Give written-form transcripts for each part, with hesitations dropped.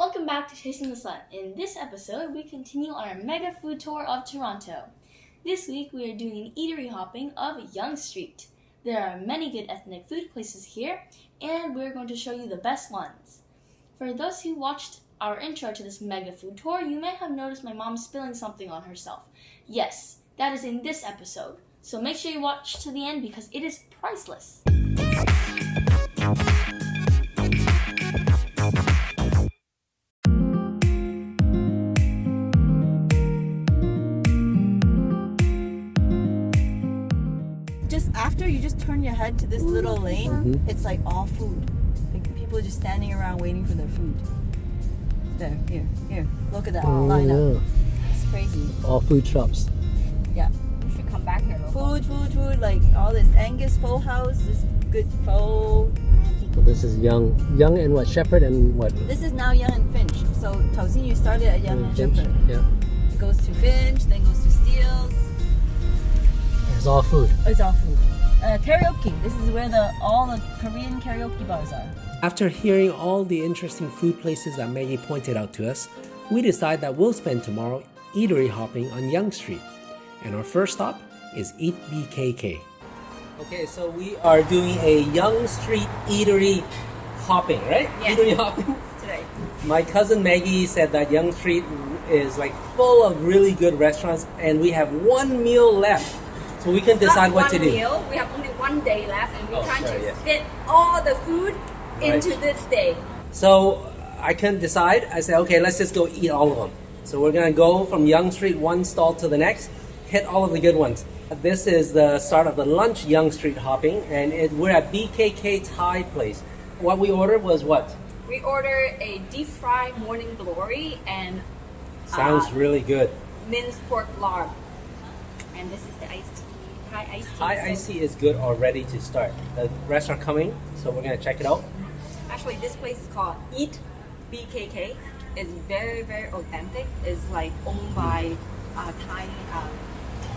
Welcome back to Chasing the Sun. In this episode, we continue on our mega food tour of Toronto. This week, we are doing an eatery hopping of Yonge Street. There are many good ethnic food places here, and we're going to show you the best ones. For those who watched our intro to this mega food tour, you may have noticed my mom spilling something on herself. Yes, that is in this episode. So make sure you watch to the end because it is priceless. Just after you just turn your head to this little lane, it's like all food. Like people just standing around waiting for their food. There, here. Look at that line up. It's crazy. All food shops. Yeah. You should come back here. Food, like all this Angus Faux House, this good faux. So this is Yonge and what? Shepherd and what? This is now Yonge and Finch. So Tosin, you started at Yonge and Finch. Shepherd. Yeah. It goes to Finch, then goes to Steele's. It's all food. It's all food. Karaoke. This is where all the Korean karaoke bars are. After hearing all the interesting food places that Maggie pointed out to us, we decide that we'll spend tomorrow eatery hopping on Yonge Street. And our first stop is Eat BKK. Okay, so we are doing a Yonge Street eatery hopping, right? Yes. Eatery hopping. Today. My cousin Maggie said that Yonge Street is like full of really good restaurants and we have one meal left. So we can decide what to do. Meal. We have only 1 day left and we're trying to yes. fit all the food into this day. So I couldn't decide. I said, okay, let's just go eat all of them. So we're gonna go from Yonge Street one stall to the next, hit all of the good ones. This is the start of the lunch Yonge Street hopping, and we're at BKK Thai place. What we ordered was what? We ordered a deep fried morning glory and Sounds really good. minced pork lard. And this is the iced tea, Thai iced tea. Thai iced tea is good already to start. The restaurant coming, so we're gonna check it out. Actually, this place is called Eat BKK. It's very, very authentic. It's like owned by Thai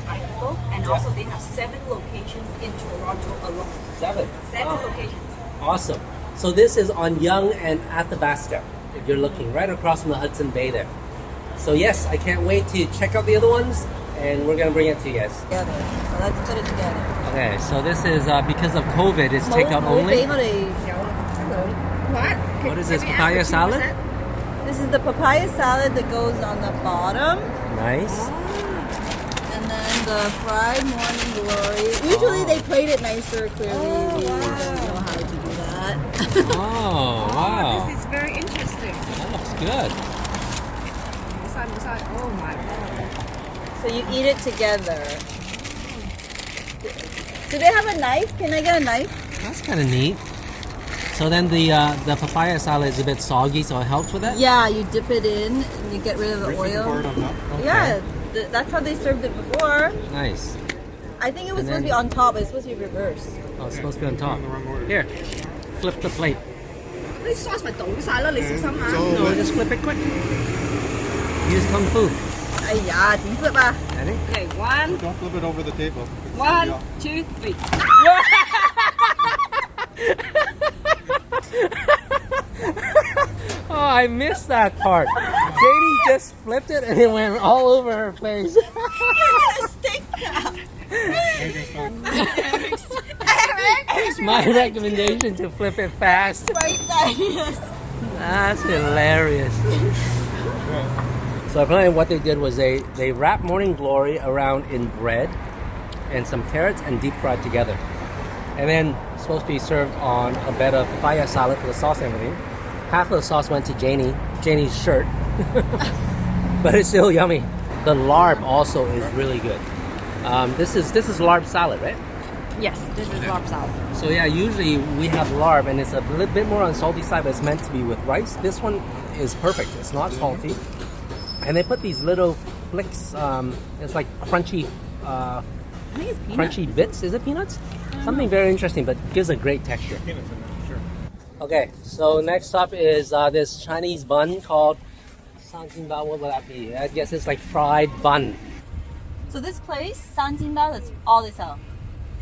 people, and also they have 7 locations in Toronto alone. 7 locations. Awesome. So this is on Yonge and Athabasca. If you're looking right across from the Hudson Bay there. So yes, I can't wait to check out the other ones, and we're gonna bring it to you guys. Together. So let's put it together. Okay, so this is because of COVID, it's takeout only. What is this, papaya salad? This is the papaya salad that goes on the bottom. Nice. And then the fried morning glory. Usually they plate it nicer, clearly. We don't know how to do that. Oh, wow. This is very interesting. That looks good. Oh my god. So you eat it together. Do they have a knife? Can I get a knife? That's kind of neat. So then the papaya salad is a bit soggy, so it helps with that? Yeah, you dip it in and you get rid of the oil. Okay. Yeah, that's how they served it before. Nice. I think it was supposed to be on top, but it's supposed to be reversed. Oh, it's supposed to be on top. Here, flip the plate. This sauce 咪倒晒啦，你小心啊！ No, just flip it quick. Use kung fu. 哎呀，點 flip 啊？ Ready? Okay, 1, Don't flip it over the table. 1, 2, 3. Oh, I missed that part. Janie just flipped it and it went all over her face. You're gonna stick that. It's my recommendation to flip it fast. Right there, yes. That's hilarious. So apparently what they did was they wrapped morning glory around in bread and some carrots and deep fried together. And then it's supposed to be served on a bed of papaya salad for the sauce and everything. Half of the sauce went to Janie's shirt. But it's still yummy. The larb also is really good. This is larb salad, right? Yes, this is larb salad. So yeah, usually we have larb and it's a little bit more on salty side, but it's meant to be with rice. This one is perfect. It's not salty. And they put these little flicks, it's like crunchy I think it's peanuts. crunchy bits. Is it peanuts? Something very interesting, but gives a great texture. Peanuts in there, sure. Okay, so next up is this Chinese bun called Santin Bao. What would that be? I guess it's like fried bun. So this place, Santin Bao, that's all they sell.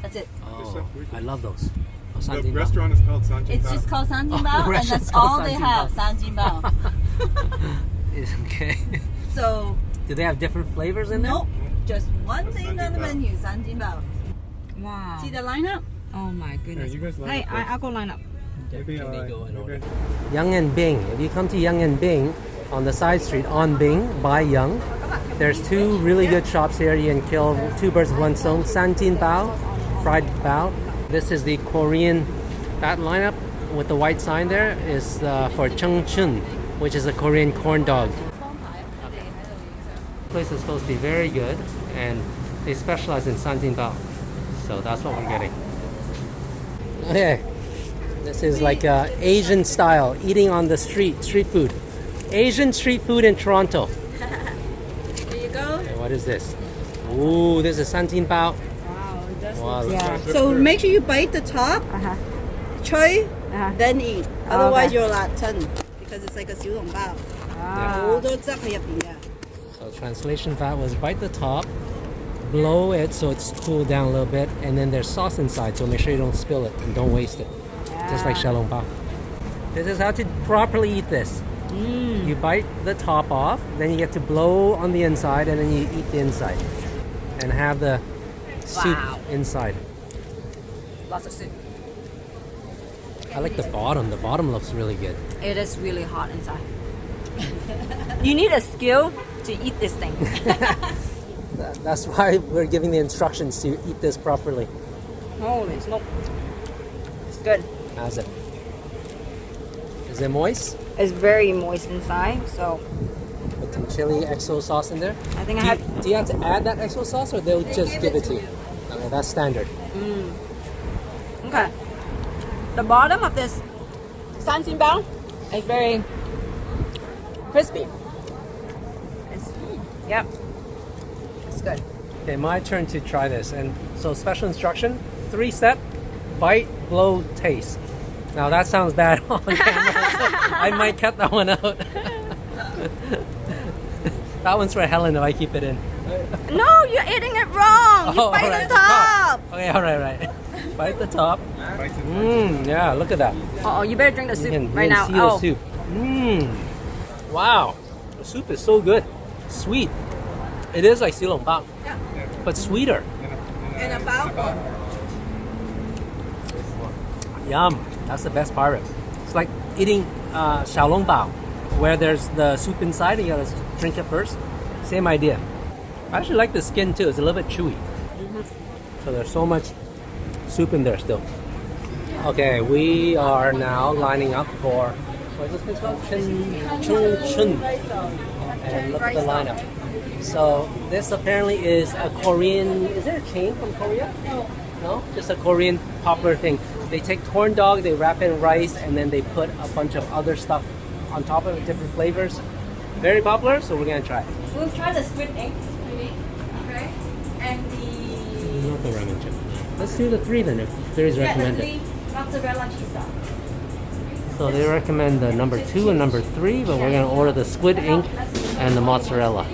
That's it. Oh, I love those. Oh, The Santin Bao. restaurant is called Santin Bao. It's just called Santin Bao, and restaurant's that's called all they Santin have, Bao. Santin Bao. Okay. So, Do they have different flavors in there? nope. Just one thing on the menu, Santin Bao. Wow. See the lineup? Oh my Yeah, goodness. you guys line Hey, up first. I'll go line up. Maybe Can you go in order? maybe. Yonge and Bing. If you come to Yonge and Bing on the side street on Bing by Yonge, there's two really good shops here. You can kill two birds with one stone. Santin Bao, fried bao. This is the Korean. That lineup with the white sign there is for Chungchun, which is a Korean corn dog. This place is supposed to be very good, and they specialize in Santin Bao, so that's what we're getting. Okay, this is like Asian style eating on the street food. Asian street food in Toronto. There you go. Okay, what is this? Ooh, this is Santin Bao. Wow, that's Wow, Yeah. So make sure you bite the top, Uh-huh. choy, Uh-huh. then eat. Otherwise, okay. you're like 10 because it's like a 小籠包. Ah. 好多汁喺入邊嘅. So translation that was bite the top, blow it so it's cooled down a little bit, and then there's sauce inside, so make sure you don't spill it and don't waste it. Just like xiaolong bao. This is how to properly eat this. You bite the top off, then you get to blow on the inside, and then you eat the inside. And have the soup Wow. inside. Lots of soup. I like the bottom. The bottom looks really good. It is really hot inside. You need a skill to eat this thing. That's why we're giving the instructions to eat this properly. Holy smoke. It's good. How's it? Is it moist? It's very moist inside, so Put some chili XO sauce in there. I think I Do have. you, do you have to add that XO sauce, or they'll just give it to you? Okay, that's standard. Okay. The bottom of this Santin Bao is very crispy. Yep. It's good. Okay, my turn to try this. And so special instruction, 3-step, bite, blow, taste. Now that sounds bad on camera, so I might cut that one out. That one's for Helen if I keep it in. No, you're eating it wrong. You bite alright, the top. Okay, right. Bite the top. Bites it. Yeah, look at that. Oh, you better drink the You soup can, right you now. can see the soup. Wow, the soup is so good. Sweet. It is like silong bao, but sweeter. And a bao. Yum. That's the best part of it. It's like eating xiaolong bao, where there's the soup inside and you gotta drink it first. Same idea. I actually like the skin too. It's a little bit chewy. So there's so much soup in there still. Okay, we are now lining up for, what is this place called? Chun. And look at the lineup. So this apparently is a Korean, is there a chain from Korea? No? Just a Korean popular thing. They take corn dog, they wrap it in rice, and then they put a bunch of other stuff on top of it, different flavors. Very popular, so we're gonna try it. We'll try the squid ink. Okay. And the Not the ramen chip. Let's do the 3 then, if 3 is recommended. mozzarella cheese sauce. So they recommend the number 2 and number 3, but we're gonna order the squid ink and the mozzarella.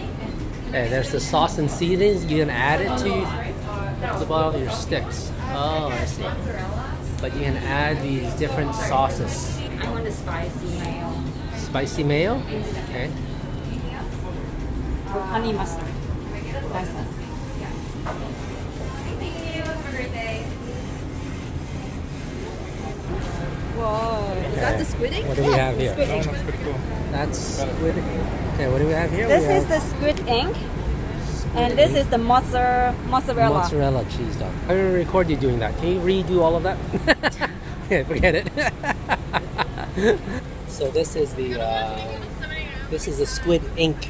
Okay, there's the sauce and seasonings. You can add it to the bottom of your sticks. Oh, I see. But you can add these different sauces. I want the spicy mayo. Spicy mayo. Okay. With honey mustard. That's it. Whoa. Is that the squid ink? What do we have here? That one looks pretty cool. That's squid. Okay, what do we have here? This We is have the squid ink. And this is the mozzarella. mozzarella cheese dog. I will record you doing that. Can you redo all of that? Yeah, forget it. So this is the squid ink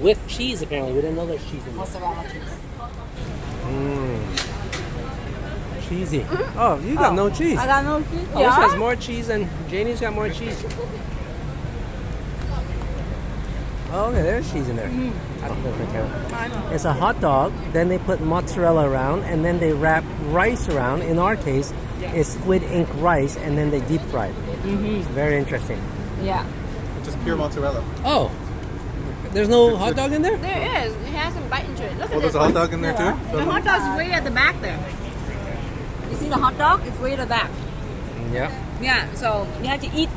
with cheese. Apparently, we didn't know there's cheese in there. Mozzarella cheese. Cheesy. Oh, you got no cheese. I got no cheese. Oh, this has more cheese and Janie's got more cheese. Oh, okay, there's cheese in there. I think that's my camera. It's a hot dog, then they put mozzarella around, and then they wrap rice around. In our case, it's squid ink rice, and then they deep fry it. It's very interesting. Yeah. It's just pure mozzarella. Oh, there's no hot dog in there? There is. It has some bite into it. Look Oh, there's a hot dog in there too? The hot dog's way at the back there. You see the hot dog? It's way at the back. Yeah. Yeah, so you have to eat.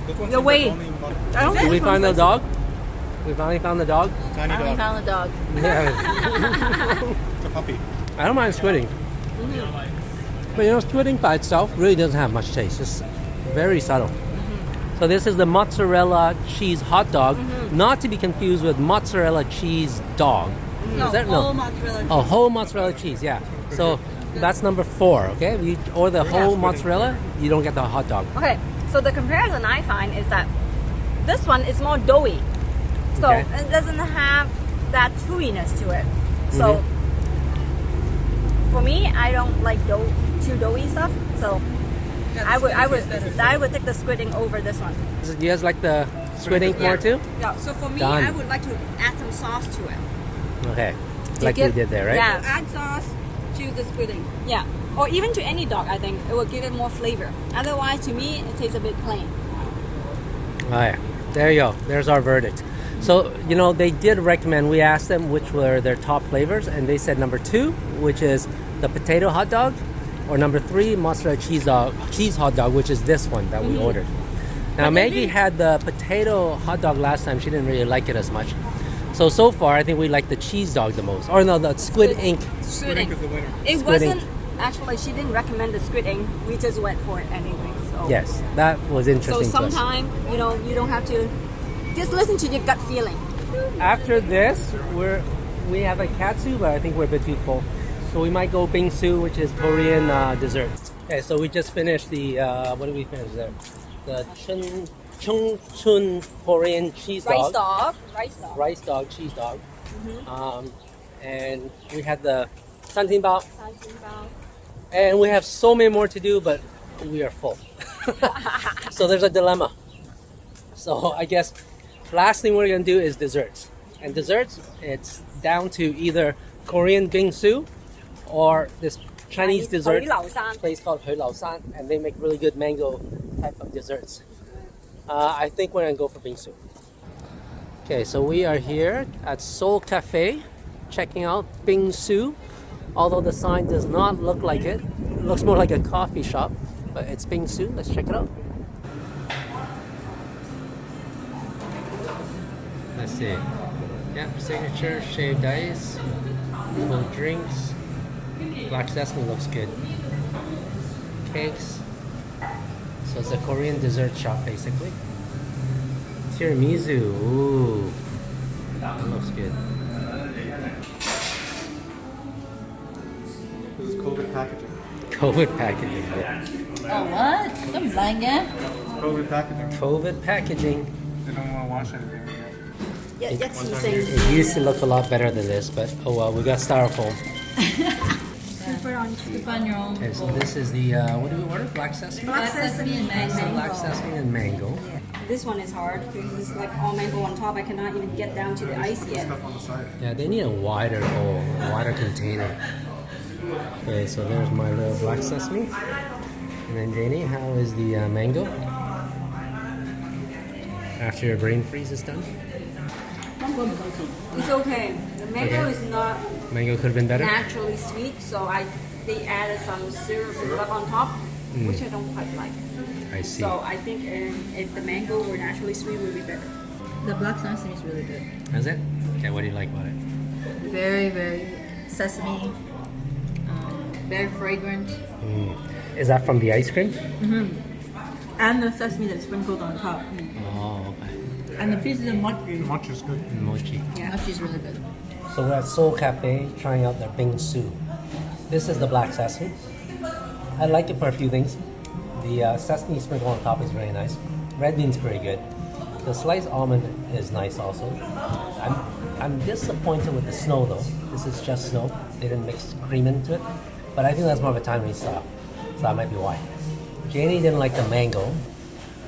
This one The seems way- like only Did we find the dog? We finally found the dog. Tiny Finally dog. found the dog. Yeah. It's a puppy. I don't mind squidding. But you know, squidding by itself really doesn't have much taste. It's very subtle. So this is the mozzarella cheese hot dog, not to be confused with mozzarella cheese dog. Is that whole mozzarella. Oh, whole mozzarella cheese, yeah. So that's number 4, okay? You order the whole mozzarella, you don't get the hot dog. Okay, so the comparison I find is that this one is more doughy. So Okay. it doesn't have that chewiness to it. So for me, I don't like too doughy stuff. So I would take the squidding over this one. You guys like the squid ink more too? Yeah. So for me, Done. I would like to add some sauce to it. Okay. To Like give- we did there, right? Yeah. Add sauce to the squidding. Yeah. Or even to any dog, I think it will give it more flavor. Otherwise, to me, it tastes a bit plain. Oh, yeah. There you go. There's our verdict. So, you know, they did recommend, we asked them which were their top flavors, and they said number 2, which is the potato hot dog, or number 3, mozzarella cheese hot dog, which is this one that we ordered. Now, Maggie had the potato hot dog last time. She didn't really like it as much. So far, I think we like the cheese dog the most. Or no, the squid ink. Squid Ink ink. is the winner. It Squid wasn't ink. actually. She didn't recommend the squid ink. We just went for it anyway. So. Yes, that was So interesting to us. sometimes you don't have to. Just listen to your gut feeling. After this, we have a katsu, but I think we're a bit too full. So we might go Bing Soo, which is Korean dessert. Okay, so we just finished the, what did we finish there? The Chun Korean cheese dog. Rice dog, cheese dog. And we had the Santin Bao. And we have so many more to do, but we are full. So there's a dilemma. So I guess last thing we're going to do is desserts. And desserts, it's down to either Korean Bing Soo or this Chinese dessert place called Hui Lao San, and they make really good mango type of desserts. I think we're going to go for Bing Soo. Okay, so we are here at Seoul Cafe checking out Bing Soo. Although the sign does not look like it. It looks more like a coffee shop, but it's Bing Soo. Let's check it out. Let's see. Yep, signature shaved ice, cold drinks, black sesame looks good. Cakes. So it's a Korean dessert shop basically. Tiramisu. Ooh, that looks good. This is COVID packaging. COVID packaging. Yeah. Oh, what? Don't blind ya. COVID packaging. COVID packaging. They don't want to wash anything. It used to look a lot better than this, but oh well, we got styrofoam. Scoop on your own. Okay, so this is the, what do we order? Black sesame? Black sesame and mango. Black sesame and mango. This one is hard because it's like all mango on top. I cannot even get down to the ice yet. Stuff on the side. Yeah, they need a wider bowl, a wider container. Okay, so there's my little black sesame. And then Janie, how is the mango? After your brain freeze is done? It's okay. The mango Okay. is not Mango could have been better? naturally sweet, so they added some syrup and stuff on top, which I don't quite like. I see. So I think if the mango were naturally sweet, it would be better. The black sesame is really good. Is it? Okay, what do you like about it? Very, very sesame. Very fragrant. Is that from the ice cream? And the sesame that's sprinkled on top. Oh, okay. And the pieces of mochi. Much is good. Mochi. Mochi is really good. So we're at Seoul Cafe trying out their Bing Soo. This is the black sesame. I like it for a few things. The sesame sprinkle on top is very nice. Red bean's pretty good. The sliced almond is nice also. I'm disappointed with the snow though. This is just snow. They didn't mix cream into it. But I think that's more of a Taiwanese style. So that might be why. Janie didn't like the mango.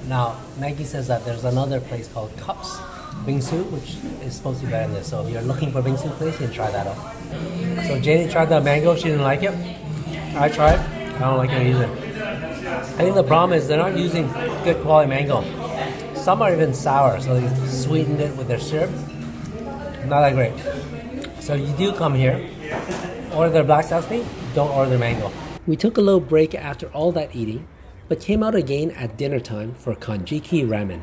Now, Maggie says that there's another place called Cups Bing Soo, which is supposed to be better than this. So if you're looking for Bing Soo place, you can try that out. So Janie tried the mango, she didn't like it. I tried, I don't like it either. I think the problem is they're not using good quality mango. Some are even sour, so they sweetened it with their syrup. Not that great. So you do come here, order their black sesame, don't order their mango. We took a little break after all that eating, but came out again at dinner time for Kanjiki Ramen.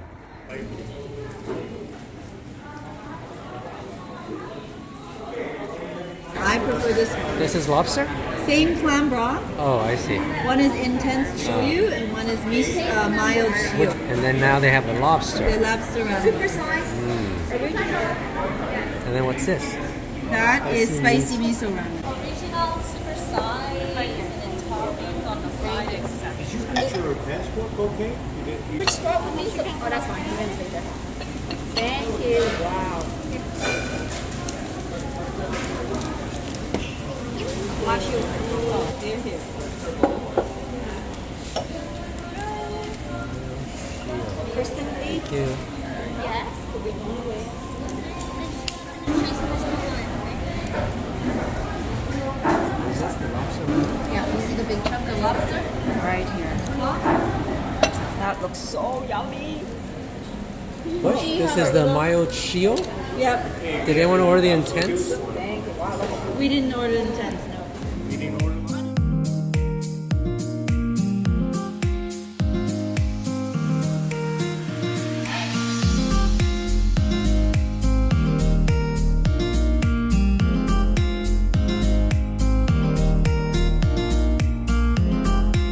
I prefer this one. This is lobster? Same clam broth. Oh, I see. One is intense shoyu and one is mild shio. And then now they have the lobster. The lobster ramen. Super size. And then what's this? That is spicy miso ramen. Original super size and then toppings on the side exception. Is your passport okay? Which spot with me? Oh, that's fine. You can stay there. Thank you. Wow. Wash you. Oh, they're here. Kristen, please. Thank you. Yes. Is this the lobster? Yeah, you see the big chunk of lobster? Right here. That looks so yummy. This is the mayo chio. Yep. Did anyone order the intense? Thank you. Wow, look. We didn't order intense, no.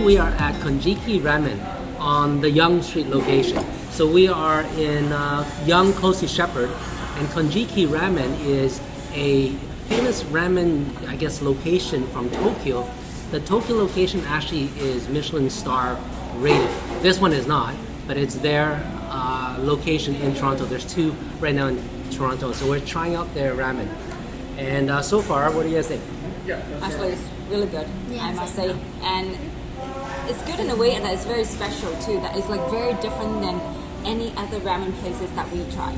We are at Kanjiki Ramen on the Yonge Street location. So we are in Yonge, close to Shepherd, and Kanjiki Ramen is a famous ramen, I guess, location from Tokyo. The Tokyo location actually is Michelin star rated. This one is not, but it's their location in Toronto. There's two right now in Toronto, so we're trying out their ramen. And so far, what do you guys think? Actually, it's really good, I must say. And it's good in a way that it's very special too. That it's like very different than any other ramen places that we try.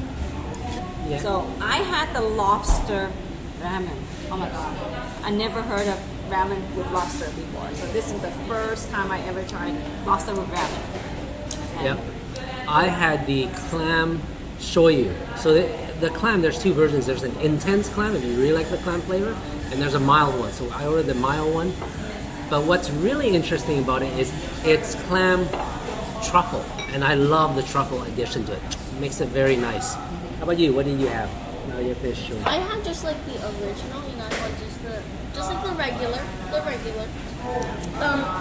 Yeah. So I had the lobster ramen. Oh my god, I never heard of ramen with lobster before. So this is the first time I ever tried lobster with ramen. And Yep. I had the clam shoyu. So the clam, there's two versions. There's an intense clam if you really like the clam flavor, and there's a mild one. So I ordered the mild one. But what's really interesting about it is it's clam truffle, and I love the truffle addition to it. It makes it very nice. How about you? What did you have? Now your fish shoyu. I had just like the original, you know, like just like the regular.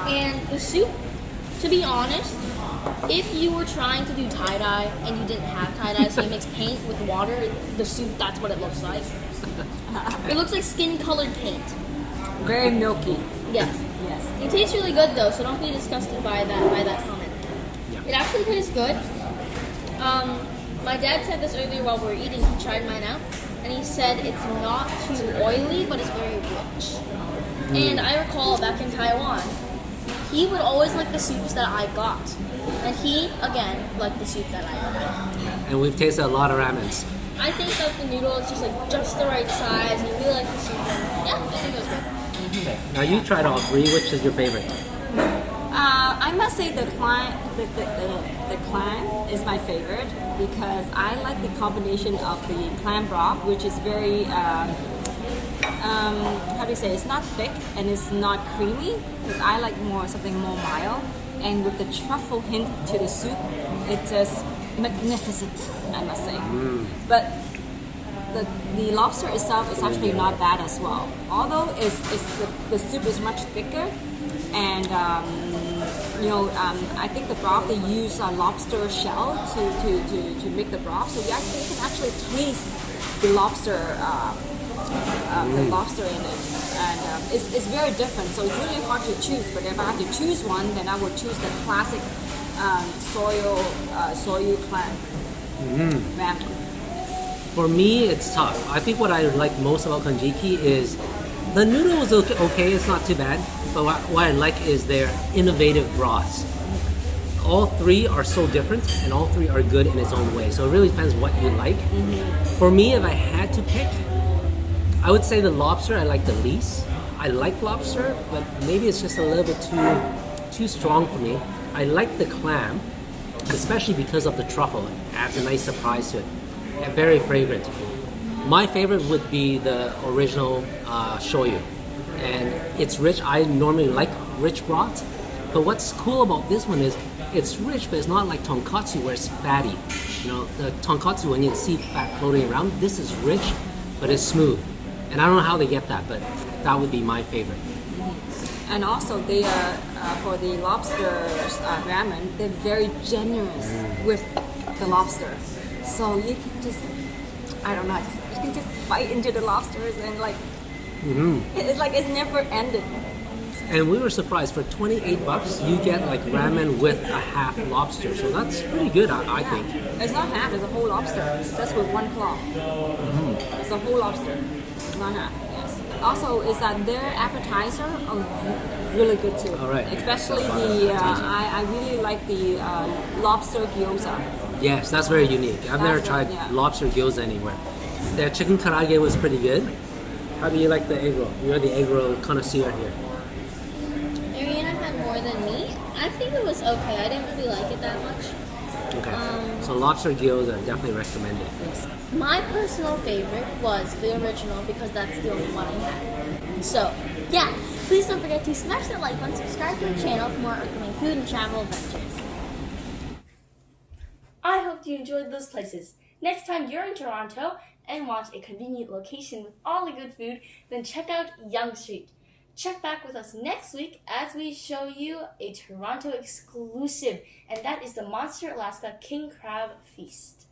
And the soup, to be honest, if you were trying to do tie-dye and you didn't have tie-dye, so you mix paint with water, the soup, that's what it looks like. It looks like skin-colored paint. very milky. Yes. Yes. It tastes really good though, so don't be disgusted by that comment. Yeah. It actually tastes good. My dad said this earlier while we were eating. He tried mine out, and he said it's not too oily, but it's very rich. And I recall back in Taiwan, he would always like the soups that I got, and he again liked the soup that I got. And we've tasted a lot of ramens. I think that the noodle is just the right size, and he really liked the soup. And yeah, I think it was good. Okay. Now you tried all three. Which is your favorite? I must say the clam is my favorite because I like the combination of the clam broth, which is very how do you say? It's not thick and it's not creamy because I like something more mild. And with the truffle hint to the soup, it's just magnificent, I must say. But the lobster itself is actually not bad as well. Although the soup is much thicker, and I think the broth they use a lobster shell to make the broth, so you can actually taste the lobster in it, and it's very different. So it's really hard to choose. But if I had to choose one, then I would choose the classic soyu clam ramen. For me, it's tough. I think what I like most about Kanjiki is the noodle is okay. It's not too bad. But what I like is their innovative broths. All three are so different, and all three are good in its own way. So it really depends what you like. For me, if I had to pick, I would say the lobster I like the least. I like lobster, but maybe it's just a little bit too strong for me. I like the clam, especially because of the truffle. It adds a nice surprise to it. And very fragrant. My favorite would be the original shoyu. And it's rich. I normally like rich broths. But what's cool about this one is it's rich, but it's not like tonkatsu where it's fatty. You know, the tonkatsu, when you see fat floating around, this is rich, but it's smooth. And I don't know how they get that, but that would be my favorite. And also, they are for the lobster ramen. They're very generous with the lobster, so you can just, I don't know, you can just bite into the lobsters and like, it's like it's never ended. And we were surprised, for 28 bucks, you get like ramen with a half lobster. So that's pretty good, I think. It's not half, it's a whole lobster, just with one claw. It's a whole lobster, not half, yes. Also, is that their appetizer are really good too. All right. Especially the, I really like the lobster gyoza. Yes, that's very unique. I've never That's tried right, yeah. lobster gyoza anywhere. Their chicken karaage was pretty good. How do you like the egg roll? You're the egg roll connoisseur here. Ariana had more than me. I think it was okay. I didn't really like it that much. Okay. So lobster gyoza, definitely recommended. My personal favorite was the original because that's the only one I had. So, yeah, please don't forget to smash that like button, subscribe to our channel for more upcoming food and travel adventures. I hope you enjoyed those places. Next time you're in Toronto and want a convenient location with all the good food, then check out Yonge Street. Check back with us next week as we show you a Toronto exclusive, and that is the Monster Alaska King Crab Feast.